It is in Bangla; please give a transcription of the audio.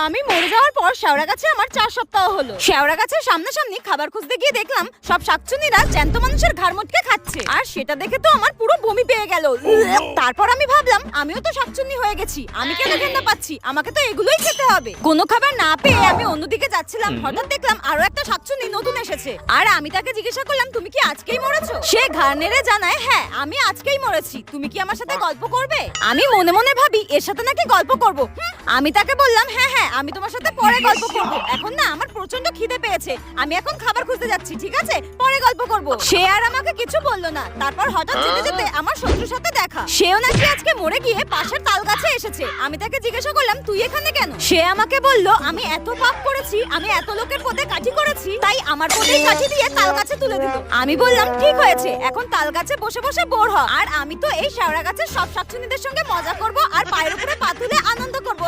আমি মরে যাওয়ার পর শেওড়া গাছে আমার 4 সপ্তাহ হলো। শেওড়া গাছের সামনাসামনি খাবার খুঁজতে গিয়ে দেখলাম সব শাকচুন্নিরা জ্যান্ত মানুষের ঘাড় মটকে খাচ্ছে, আর সেটা দেখে তো আমার পুরো বমি পেয়ে গেল। তারপর আমি ভাবলাম আমিও তো শাকচুন্নি হয়ে গেছি, আমি কেন ঘেন্না পাচ্ছি, আমাকে তো এগুলোই খেতে হবে। কোনো খাবার না পেয়ে আমি অন্যদিকে যাচ্ছিলাম, হঠাৎ দেখলাম আরো একটা শাকচুন্নি নতুন এসেছে, আর আমি তাকে জিজ্ঞাসা করলাম তুমি কি আজকেই মরেছো? সে ঘাড় নেড়ে জানায় হ্যাঁ আমি আজকেই মরেছি, তুমি কি আমার সাথে গল্প করবে? আমি মনে মনে ভাবি এর সাথে নাকি গল্প করব। আমি তাকে বললাম হ্যাঁ হ্যাঁ আমি তোমার সাথে পরে গল্প করব, এখন না আমার প্রচন্ড খিদে পেয়েছে, আমি এখন খাবার খুঁজতে যাচ্ছি, ঠিক আছে পরে গল্প করব। সে আর আমাকে কিছু বললো না। তারপর হঠাৎ যেতে যেতে আমার শত্রুর সাথে দেখা, সেও নাকি আজকে মরে গিয়ে পাশের তাল গাছে এসেছে। আমি তাকে জিজ্ঞাসা করলাম তুই এখানে কেন? সে আমাকে বলল আমি এত পাপ করেছি, আমি এত লোকের পদে কাঠি করেছি, তাই আমার পদেই কাঠি দিয়ে তাল গাছে তুলে দিল। আমি বললাম ঠিক হয়েছে, এখন তাল গাছে বসে বসে বোর হ, আর আমি তো এই শেওড়া গাছের সব শাকচুন্নিদের সঙ্গে মজা করব আর পায়ের উপরে পা তুলে আনন্দ করব।